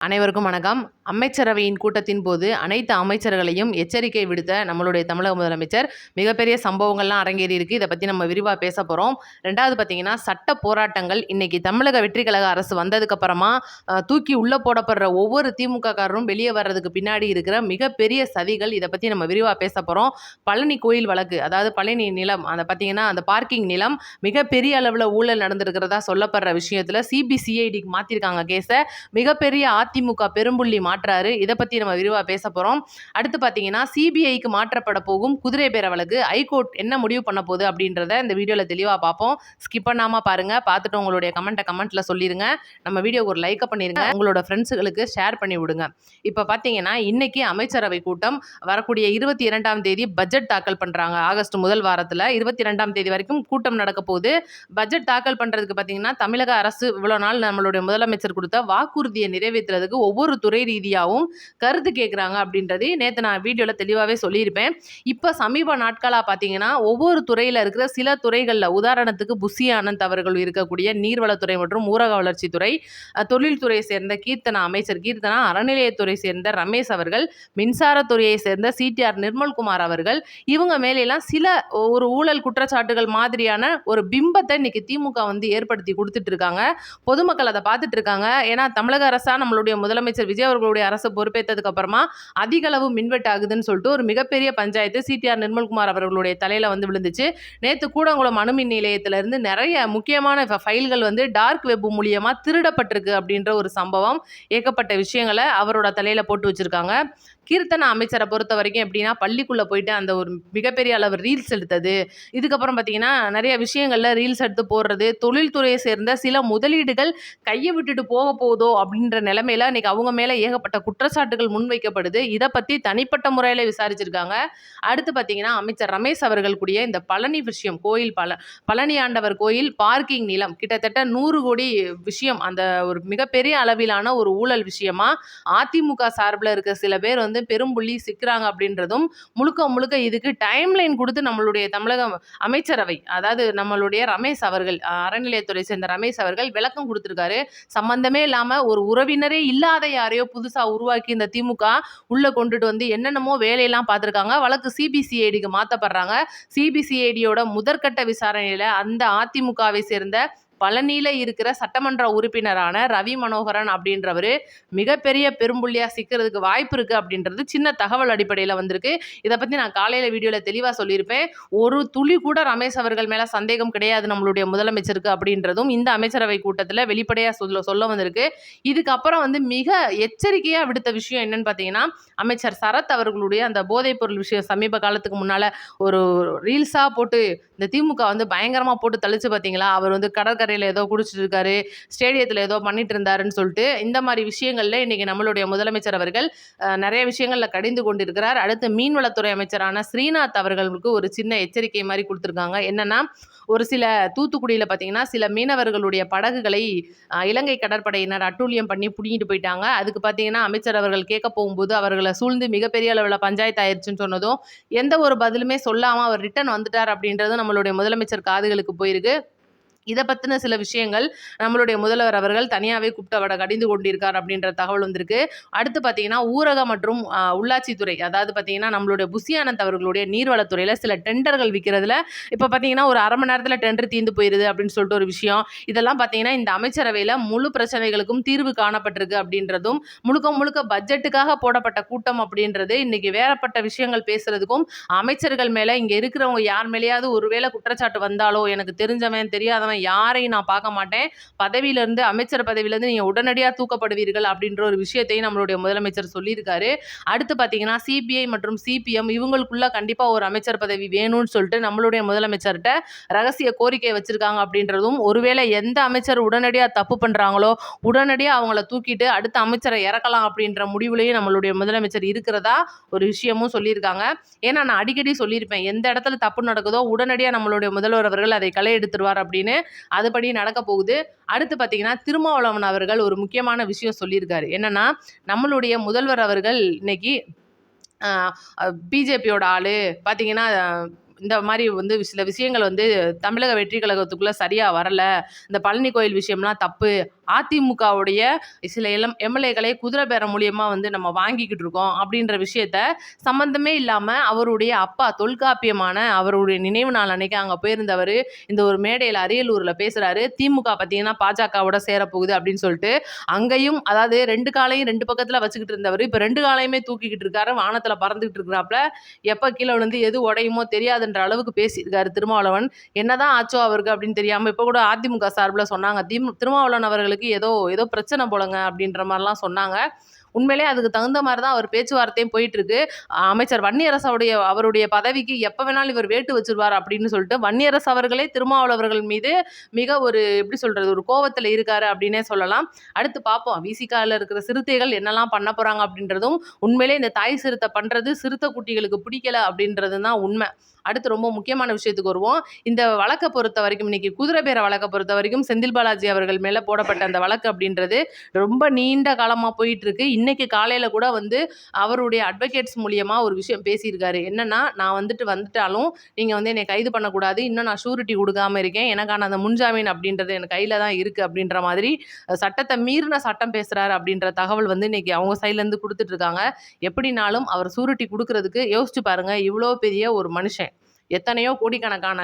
அனைவருக்கும் வணக்கம். அமைச்சரவையின் கூட்டத்தின் போது அனைத்து அமைச்சர்களையும் எச்சரிக்கை விடுத்த நம்மளுடைய தமிழக முதலமைச்சர் மிகப்பெரிய சம்பவங்கள்லாம் அரங்கேறி இருக்கு. இதை பற்றி நம்ம விரிவாக பேச போகிறோம். ரெண்டாவது பார்த்தீங்கன்னா, சட்ட போராட்டங்கள் இன்னைக்கு தமிழக வெற்றி கழக அரசு வந்ததுக்கு அப்புறமா தூக்கி உள்ளே போடப்படுற ஒவ்வொரு திமுக காரரும் வெளியே வர்றதுக்கு பின்னாடி இருக்கிற மிகப்பெரிய சதிகள், இதை பற்றி நம்ம விரிவாக பேச போகிறோம். பழனி கோயில் வழக்கு, அதாவது பழனி நிலம், அதை பார்த்தீங்கன்னா அந்த பார்க்கிங் நிலம் மிகப்பெரிய அளவில் ஊழல் நடந்திருக்கிறதா சொல்லப்படுற விஷயத்தில் சிபிசிஐடிக்கு மாற்றிருக்காங்க கேஸை. மிகப்பெரிய அதிமுக பெரும்புள்ளி மாற்றாரு. இதை பற்றி நம்ம விரிவாக பேச போகிறோம். அடுத்து பார்த்தீங்கன்னா, சிபிஐக்கு மாற்றப்பட போகும் குதிரை பேர வழக்கு ஹைகோர்ட் என்ன முடிவு பண்ண போகுது அப்படின்றத இந்த வீடியோவில் தெளிவாக பார்ப்போம். ஸ்கிப் பண்ணாமல் பாருங்கள். பார்த்துட்டு உங்களுடைய கமெண்ட்டில் சொல்லிடுங்க. நம்ம வீடியோக்கு ஒரு லைக்கை பண்ணிடுங்க. உங்களோட ஃப்ரெண்ட்ஸுகளுக்கு ஷேர் பண்ணி விடுங்க. இப்போ பார்த்தீங்கன்னா, இன்னைக்கு அமைச்சரவை கூட்டம் வரக்கூடிய 22ஆம் தேதி பட்ஜெட் தாக்கல் பண்ணுறாங்க. ஆகஸ்ட் முதல் வாரத்தில் 22ஆம் தேதி வரைக்கும் கூட்டம் நடக்க போகுது. பட்ஜெட் தாக்கல் பண்ணுறதுக்கு பார்த்தீங்கன்னா, தமிழக அரசு இவ்வளோ நாள் நம்மளுடைய முதலமைச்சர் கொடுத்த வாக்குறுதியை நிறைவேற்றுறதுக்கு ஒவ்வொரு துறை ரீதியாகவும் கருத்து கேட்குறாங்க அப்படின்றது நேற்று நான் வீடியோவில் தெளிவாகவே சொல்லியிருப்பேன். இப்போ சமீப நாட்களாக பார்த்தீங்கன்னா, ஒவ்வொரு துறையில் இருக்கிற சில துறைகளில், உதாரணத்துக்கு புஷி ஆனந்த் அவர்கள் இருக்கக்கூடிய நீர்வளத்துறை மற்றும் ஊரக வளர்ச்சித்துறை, தொழில்துறையை சேர்ந்த அமைச்சர் கீர்த்தனா, அறநிலையத்துறை சேர்ந்த ரமேஷ் அவர்கள், மின்சாரத்துறையை சேர்ந்த சிடிஆர் நிர்மல்குமார் அவர்கள், இவங்க மேலெல்லாம் சில ஒரு ஊழல் குற்றச்சாட்டுகள் மாதிரியான ஒரு பிம்பத்தை இன்னைக்கு திமுக ஏற்படுத்தி கொடுத்துட்டு இருக்காங்க. பொதுமக்கள் அதை பார்த்துட்டு இருக்காங்க. ஏன்னா தமிழக அரசா நம்மளுடைய முதலமைச்சர் விஜய் அவர்களுடைய அரசு பொறுப்பேற்றதுக்கு அப்புறமா அதிக அளவு மின்வெட்டு ஆகுதுன்னு சொல்லிட்டு ஒரு மிகப்பெரிய பஞ்சாயத்து சிடிஆர் நிர்மல்குமார் அவர்களுடைய தலையில விழுந்துச்சு. நேற்று கூடங்குளம் அணுமின் நிலையத்திலிருந்து நிறைய முக்கியமான ஃபைல்கள் டார்க் வெப் மூலியமா திருடப்பட்டிருக்கு அப்படின்ற ஒரு சம்பவம், ஏகப்பட்ட விஷயங்களை அவரோட தலையில போட்டு வச்சிருக்காங்க. கீர்த்தனா அமைச்சரை பொறுத்த வரைக்கும் எப்படின்னா, பள்ளிக்குள்ளே போயிட்டு அந்த ஒரு மிகப்பெரிய அளவு ரீல்ஸ் எடுத்தது, இதுக்கப்புறம் பார்த்தீங்கன்னா நிறைய விஷயங்களில் ரீல்ஸ் எடுத்து போடுறது, தொழில்துறையை சேர்ந்த சில முதலீடுகள் கையை விட்டுட்டு போக போதோ அப்படின்ற நிலைமையில இன்னைக்கு அவங்க மேலே ஏகப்பட்ட குற்றச்சாட்டுகள் முன்வைக்கப்படுது. இதை பற்றி தனிப்பட்ட முறையில் விசாரிச்சிருக்காங்க. அடுத்து பார்த்தீங்கன்னா, அமைச்சர் ரமேஷ் அவர்கள் கூடிய இந்த பழனி விஷயம், கோயில் பழனி ஆண்டவர் கோயில் பார்க்கிங் நிலம் கிட்டத்தட்ட 100 கோடி விஷயம், அந்த ஒரு மிகப்பெரிய அளவிலான ஒரு ஊழல் விஷயமா அதிமுக சார்பில் இருக்க சில பேர் பெரும்புள்ளி சிக்கிறாங்க அப்படின்றதும் முழுக்க இதுக்கு டைம்லைன் கொடுத்து நம்மளுடைய தமிழக அமைச்சரவை, அதாவது நம்மளுடைய ரமேஷ் அவர்கள், அறநிலையத்துறை சேர்ந்த ரமேஷ் அவர்கள் விளக்கம் கொடுத்திருக்காரு. சம்பந்தமே இல்லாம ஒரு உறவினரே இல்லாத யாரையோ புதுசா உருவாக்கி இந்த திமுக உள்ள கொண்டுட்டு என்னென்னமோ வேலையெல்லாம் பார்த்திருக்காங்க. வழக்கு சிபிசிஐடிக்கு மாற்றப்படுறாங்க. சிபிசிஐடியோட முதற்கட்ட விசாரணையில அந்த அதிமுகவை சேர்ந்த பழனியில இருக்கிற சட்டமன்ற உறுப்பினரான ரவி மனோகரன் அப்படின்றவர் மிகப்பெரிய பெரும்புள்ளியா சிக்கிறதுக்கு வாய்ப்பு இருக்கு அப்படின்றது சின்ன தகவல் அடிப்படையில் வந்திருக்கு. இதை பத்தி நான் காலையில வீடியோல தெளிவா சொல்லியிருப்பேன். ஒரு துளி கூட ரமேஷ் அவர்கள் மேல சந்தேகம் கிடையாது நம்மளுடைய முதலமைச்சருக்கு அப்படின்றதும் இந்த அமைச்சரவை கூட்டத்தில் வெளிப்படையா சொல்ல வந்திருக்கு. இதுக்கப்புறம் மிக எச்சரிக்கையா விடுத்த விஷயம் என்னன்னு பார்த்தீங்கன்னா, அமைச்சர் சரத் அவர்களுடைய அந்த போதைப் பொருள் விஷயம் சமீப காலத்துக்கு முன்னால ஒரு ரீல்ஸா போட்டு இந்த திமுக பயங்கரமா போட்டு தள்ளிச்சு பார்த்தீங்களா. அவர் கடற்கரையில் ஏதோ குடிச்சிட்டு இருக்காரு, ஸ்டேடியத்தில் ஏதோ பண்ணிட்டு இருந்தாருன்னு சொல்லிட்டு இந்த மாதிரி விஷயங்கள்ல இன்னைக்கு நம்மளுடைய முதலமைச்சர் அவர்கள் நிறைய விஷயங்கள்ல கடிந்து கொண்டிருக்கிறார். அடுத்து மீன்வளத்துறை அமைச்சரான ஸ்ரீநாத் அவர்களுக்கு ஒரு சின்ன எச்சரிக்கை மாதிரி கொடுத்துருக்காங்க. என்னன்னா, ஒரு சில தூத்துக்குடியில் பார்த்தீங்கன்னா சில மீனவர்களுடைய படகுகளை இலங்கை கடற்படையினர் அட்டூழியம் பண்ணி பிடிங்கிட்டு போயிட்டாங்க. அதுக்கு பார்த்தீங்கன்னா அமைச்சர் அவர்கள் கேட்க போகும்போது அவர்களை சூழ்ந்து மிகப்பெரிய அளவில் பஞ்சாயத்து ஆயிடுச்சுன்னு சொன்னதும் எந்த ஒரு பதிலுமே சொல்லாமல் அவர் ரிட்டர்ன் வந்துட்டார் அப்படின்றதும் நம்மளுடைய முதலமைச்சர் காதுகளுக்கு போயிருக்கு. இதை பற்றின சில விஷயங்கள் நம்மளுடைய முதல்வர் அவர்கள் தனியாகவே கூப்பிட்டு கடிந்து கொண்டிருக்கார் அப்படின்ற தகவல் வந்திருக்கு. அடுத்து பார்த்தீங்கன்னா, ஊரக மற்றும் உள்ளாட்சித்துறை, அதாவது பார்த்தீங்கன்னா நம்மளுடைய புஷி ஆனந்த் அவர்களுடைய நீர்வளத்துறையில் சில டெண்டர்கள் விற்கிறதுல இப்போ பார்த்தீங்கன்னா ஒரு அரை மணி நேரத்தில் டெண்டர் தீர்ந்து போயிடுது அப்படின்னு சொல்லிட்டு ஒரு விஷயம். இதெல்லாம் பார்த்தீங்கன்னா இந்த அமைச்சரவையில் முழு பிரச்சனைகளுக்கும் தீர்வு காணப்பட்டிருக்கு அப்படின்றதும் முழுக்க பட்ஜெட்டுக்காக போடப்பட்ட கூட்டம் அப்படின்றது இன்னைக்கு வேறப்பட்ட விஷயங்கள் பேசுறதுக்கும் அமைச்சர்கள் மேலே இங்கே இருக்கிறவங்க யார் மேலேயாவது ஒருவேளை குற்றச்சாட்டு வந்தாலோ, எனக்கு தெரிஞ்சவன் தெரியாதவன் யாரையும் நான் பார்க்க மாட்டேன், பதவியிலிருந்து அமைச்சர் பதவியிலிருந்து நீங்க உடனடியாக தூக்கப்படுவீர்கள் அப்படின்ற ஒரு விஷயத்தையும் நம்மளுடைய முதலமைச்சர் சொல்லியிருக்காரு. அடுத்து பார்த்தீங்கன்னா, சிபிஐ மற்றும் சிபிஎம் இவங்களுக்குள்ள கண்டிப்பா ஒரு அமைச்சர் பதவி வேணும்னு சொல்லிட்டு நம்மளுடைய முதலமைச்சர்கிட்ட ரகசிய கோரிக்கை வச்சிருக்காங்க அப்படின்றதும், ஒருவேளை எந்த அமைச்சர் உடனடியாக தப்பு பண்றாங்களோ உடனடியாக அவங்கள தூக்கிட்டு அடுத்த அமைச்சரை இறக்கலாம் அப்படின்ற முடிவுலையும் நம்மளுடைய முதலமைச்சர் இருக்கிறதா ஒரு விஷயமும் சொல்லியிருக்காங்க. ஏன்னா நான் அடிக்கடி சொல்லியிருப்பேன், எந்த இடத்துல தப்பு நடக்குதோ உடனடியாக நம்மளுடைய முதல்வர் அவர்கள் அதை களை எடுத்துருவார் அப்படின்னு. அதுபடி நடக்க போகுது. அடுத்து பார்த்தீங்கன்னா, திருமாவளவன் அவர்கள் ஒரு முக்கியமான விஷயம் சொல்லியிருக்காரு. என்னன்னா, நம்மளுடைய முதல்வர் அவர்கள் இன்னைக்கு பிஜேபியோட ஆளு பார்த்தீங்கன்னா இந்த மாரி வந்து சில விஷயங்கள் வந்து தமிழக வெற்றி கழகத்துக்குள்ள சரியா வரல. இந்த பழனி கோயில் விஷயம்லாம் தப்பு. அதிமுகவுடைய சில எம்எல்ஏக்களை குதிரை பேரம் மூலியமா வந்து நம்ம வாங்கிக்கிட்டு இருக்கோம் அப்படின்ற விஷயத்த சம்மந்தமே இல்லாம அவருடைய அப்பா தொல்காப்பியமான அவருடைய நினைவு நாள் அன்னைக்கு அங்க போயிருந்தவர் இந்த ஒரு மேடையில அரியலூர்ல பேசுறாரு. திமுக பார்த்தீங்கன்னா பாஜகவோட சேரப்போகுது அப்படின்னு சொல்லிட்டு அங்கேயும் அதாவது 2 காலையும் 2 பக்கத்துல வச்சுக்கிட்டு இருந்தவர் இப்ப 2 காலையுமே தூக்கிக்கிட்டு இருக்காரு. வானத்துல பறந்துகிட்டு இருக்கிறாப்ல. எப்ப கீழே விழுந்து எது உடையுமோ தெரியாதுன்ற அளவுக்கு பேசியிருக்காரு திருமாவளவன். என்னதான் ஆச்சோ அவருக்கு அப்படின்னு தெரியாம இப்ப கூட அதிமுக சார்பில் சொன்னாங்க திருமாவளவன் அவர்களுக்கு ஏதோ ஏதோ பிரச்சனை போலங்க அப்படின்ற மாதிரிலாம் சொன்னாங்க. உண்மையிலே அதுக்கு தகுந்த மாதிரி தான் அவர் பேச்சுவார்த்தையும் போயிட்டு இருக்கு. அமைச்சர் வன்னியரசு அவருடைய பதவிக்கு எப்ப வேணாலும் இவர் வேட்டு வச்சிருவார் அப்படின்னு சொல்லிட்டு வன்னியரசு அவர்களே திருமாவளவர்கள் மீது மிக ஒரு எப்படி சொல்றது ஒரு கோவத்துல இருக்காரு அப்படின்னே சொல்லலாம். அடுத்து பார்ப்போம் விசிகால இருக்கிற சிறுத்தைகள் என்னெல்லாம் பண்ண போறாங்க அப்படின்றதும் உண்மையிலே இந்த தாய் சிறுத்தை பண்றது சிறுத்தை குட்டிகளுக்கு பிடிக்கல அப்படின்றது தான் உண்மை. அடுத்து ரொம்ப முக்கியமான விஷயத்துக்கு வருவோம். இந்த வழக்கை பொறுத்த வரைக்கும் இன்னைக்கு குதிரை பேர வழக்கை பொறுத்த வரைக்கும் செந்தில் பாலாஜி அவர்கள் மேல போடப்பட்ட அந்த வழக்கு அப்படின்றது ரொம்ப நீண்ட காலமா போயிட்டு இருக்கு. இன்னைக்கு காலையில கூட வந்து அவருடைய அட்வொகேட்ஸ் மூலியமா ஒரு விஷயம் பேசியிருக்காரு. என்னன்னா நான் வந்துட்டாலும் நீங்க வந்து என்னை கைது பண்ணக்கூடாது. இன்னும் நான் ஷூரிட்டி கொடுக்காம இருக்கேன். எனக்கான அந்த முன்ஜாமீன் அப்படின்றது என் கையில தான் இருக்கு அப்படின்ற மாதிரி சட்டத்தை மீறின சட்டம் பேசுறாரு அப்படின்ற தகவல் வந்து இன்னைக்கு அவங்க சைட்ல இருந்து கொடுத்துட்டு இருக்காங்க. எப்படினாலும் அவர் ஷூரிட்டி கொடுக்கறதுக்கு யோசிச்சு பாருங்க. இவ்வளோ பெரிய ஒரு மனுஷன் எத்தனையோ கோடிக்கணக்கான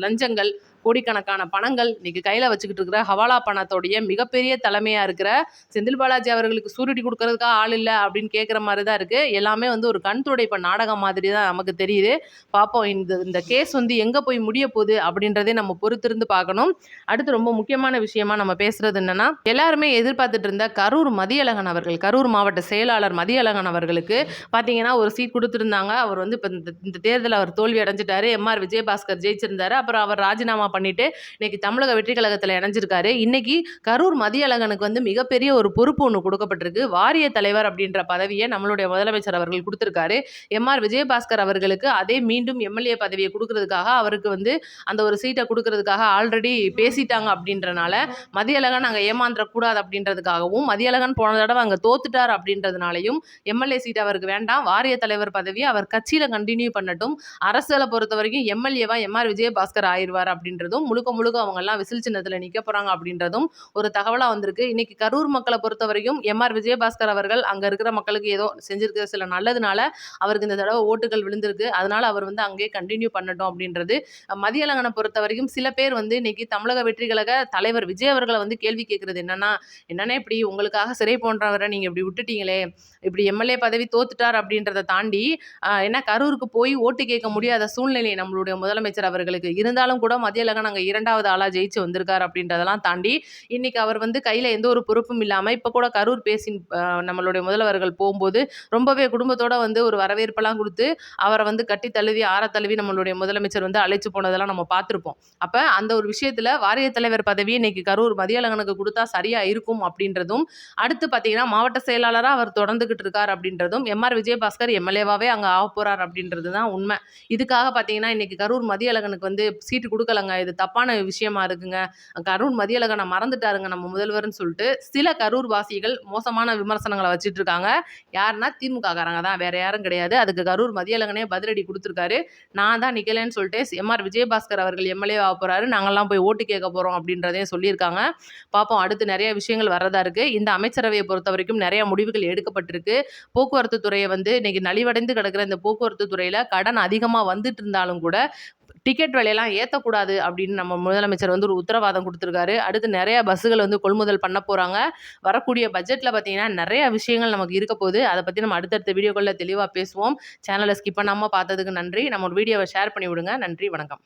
லஞ்சங்கள் கோடிக்கணக்கான பணங்கள் இன்னைக்கு கையில் வச்சுக்கிட்டு இருக்கிற ஹவாலா பணத்தோடைய மிகப்பெரிய தலைமையாக இருக்கிற செந்தில் பாலாஜி அவர்களுக்கு சூரிட்டி கொடுக்கறதுக்காக ஆள் இல்லை அப்படின்னு கேட்குற மாதிரி தான் இருக்குது. எல்லாமே வந்து ஒரு கண் துடைப்பு நாடகம் மாதிரி தான் நமக்கு தெரியுது. பார்ப்போம் இந்த கேஸ் வந்து எங்கே போய் முடிய போகுது அப்படின்றதே நம்ம பொறுத்திருந்து பார்க்கணும். அடுத்து ரொம்ப முக்கியமான விஷயமா நம்ம பேசுறது என்னன்னா எல்லாருமே எதிர்பார்த்துட்டு இருந்த கரூர் மதியழகன் அவர்கள் கரூர் மாவட்ட செயலாளர் மதியழகன் அவர்களுக்கு பார்த்தீங்கன்னா ஒரு சீட் கொடுத்துருந்தாங்க. அவர் வந்து இப்போ இந்த தேர்தலில் அவர் தோல்வி அடைஞ்சிட்டாரு. எம்ஆர் விஜயபாஸ்கர் ஜெயிச்சிருந்தாரு. அப்புறம் அவர் ராஜினாமா பண்ணிட்டு இன்னைக்கு தமிழக வெற்றி கழகத்தில் இணைஞ்சிருக்காரு. இன்னைக்கு கரூர் மதியழகனுக்கு வந்து மிகப்பெரிய ஒரு பொறுப்பு ஒன்று கொடுக்கப்பட்டிருக்கு. வாரிய தலைவர் அப்படின்ற பதவியை நம்மளுடைய முதலமைச்சர் அவர்கள் கொடுத்திருக்காரு. எம்ஆர் விஜயபாஸ்கர் அவர்களுக்கு அதே மீண்டும் எம்எல்ஏ பதவியை கொடுக்கறதுக்காக அவருக்கு வந்து அந்த ஒரு சீட்டை கொடுக்கறதுக்காக ஆல்ரெடி பேசிட்டாங்க. அப்படின்றனால மதியழகன் அங்கே ஏமாந்துடக்கூடாது அப்படின்றதுக்காகவும் மதியழகன் போன தடவை அங்கே தோத்துட்டார் அப்படின்றதுனாலையும் எம்எல்ஏ சீட் அவருக்கு வேண்டாம். வாரிய தலைவர் பதவியை அவர் கட்சியில் கண்டினியூ பண்ணட்டும். அரசியலை பொறுத்த வரைக்கும் எம்எல்ஏவா எம்ஆர் விஜயபாஸ்கர் ஆயிடுவார் அப்படின்றதும் முழுக்க அவங்க எல்லாம் விசில் சின்னத்தில் நிற்க போறாங்க அப்படின்றதும் ஒரு தகவலா வந்திருக்கு. இன்னைக்கு கரூர் மக்களை பொறுத்த வரைக்கும் எம்ஆர் விஜயபாஸ்கர் அவர்கள் அங்க இருக்கிற மக்களுக்கு ஏதோ செஞ்சிருக்கிற சில நல்லதுனால அவருக்கு இந்த தடவை ஓட்டுகள் விழுந்திருக்கு. அதனால அவர் வந்து அங்கேயே கண்டினியூ பண்ணட்டும் அப்படின்றது. மதியழகனை பொறுத்த வரைக்கும் சில பேர் வந்து இன்னைக்கு தமிழக வெற்றி கழக தலைவர் விஜய் அவர்களை வந்து கேள்வி கேட்கறது என்னன்னா இப்படி உங்களுக்காக சிறை போன்றவரை நீங்க இப்படி விட்டுட்டீங்களே, இப்படி எம்எல்ஏ பதவி தோத்துட்டார் அப்படின்றத தாண்டி என்ன கரூருக்கு போய் ஓட்டு கேட்க முடியாத சூழ்நிலை நம்மளுடைய முதலமைச்சர் அவர்களுக்கு இருந்தாலும் கூட மதியழகன் அங்கே 2வது ஆளா ஜெயிச்சு வந்திருக்காரு அப்படின்றதெல்லாம் தாண்டி இன்னைக்கு அவர் வந்து கையில எந்த ஒரு பொறுப்பும் இல்லாம இப்ப கூட கரூர் பேசி நம்மளுடைய முதல்வர்கள் போகும்போது ரொம்பவே குடும்பத்தோட வந்து ஒரு வரவேற்பெல்லாம் கொடுத்து அவரை வந்து கட்டி தழுவி ஆற தழுவி நம்மளுடைய முதலமைச்சர் வந்து அழைச்சு போனதெல்லாம் நம்ம பார்த்துருப்போம். அப்ப அந்த ஒரு விஷயத்துல வாரிய தலைவர் பதவி இன்னைக்கு கரூர் மதியழகனுக்கு கொடுத்தா சரியா இருக்கும் அப்படின்றதும் அடுத்து பார்த்தீங்கன்னா மாவட்ட செயலாளராக அவர் தொடர்ந்துகிட்டு இருக்கார் அப்படின்றதும் எம்ஆர் விஜயபாஸ்கர் எம்எல்ஏவாவே அங்கே ஆக போறார் அப்படின்றது தான் உண்மை. இதுக்காக பார்த்தீங்கன்னா இன்னைக்கு கரூர் மதியழகனுக்கு வந்து சீட்டு கொடுக்கலங்க, இது தப்பான விஷயமா இருக்குங்க, கரூர் மதியழகனை மறந்துட்டாருங்க நம்ம முதல்வர்னு சொல்லிட்டு சில கரூர் வாசிகள் மோசமான விமர்சனங்களை வச்சுட்டு இருக்காங்க. யாருன்னா திமுக காரங்க தான், வேற யாரும் கிடையாது. அதுக்கு கரூர் மதியழகனே பதிலடி கொடுத்துருக்காரு. நான் தான் நிக்கலன்னு சொல்லிட்டு எம்ஆர் விஜயபாஸ்கர் அவர்கள் எம்எல்ஏ ஆக போறாரு, நாங்கள்லாம் போய் ஓட்டு கேட்க போறோம் அப்படின்றதையும் சொல்லியிருக்காங்க. பார்ப்போம், அடுத்து நிறைய விஷயங்கள் வரதா இருக்கு. இந்த அமைச்சரவையை பொறுத்த வரைக்கும் நிறைய முடிவுகள் எடுக்கப்பட்டிருக்கு. போக்குவரத்து துறையை வந்து இன்னைக்கு நலிவடைந்து கிடக்கிற இந்த போக்குவரத்து துறையில கடன் அதிகமாக வந்துட்டு இருந்தாலும் கூட டிக்கெட் விலையெல்லாம் ஏற்றக்கூடாது அப்படின்னு நம்ம முதலமைச்சர் வந்து ஒரு உத்தரவாதம் கொடுத்துருக்காரு. அடுத்து நிறைய பஸ்ஸுகள் வந்து கொள்முதல் பண்ண போகிறாங்க. வரக்கூடிய பட்ஜெட்டில் பார்த்தீங்கன்னா நிறைய விஷயங்கள் நமக்கு இருக்க போகுது. அதை பற்றி நம்ம அடுத்தடுத்த வீடியோக்களில் தெளிவாக பேசுவோம். சேனலை ஸ்கிப் பண்ணாமல் பார்த்ததுக்கு நன்றி. நம்ம ஒரு வீடியோவை ஷேர் பண்ணி விடுங்க. நன்றி, வணக்கம்.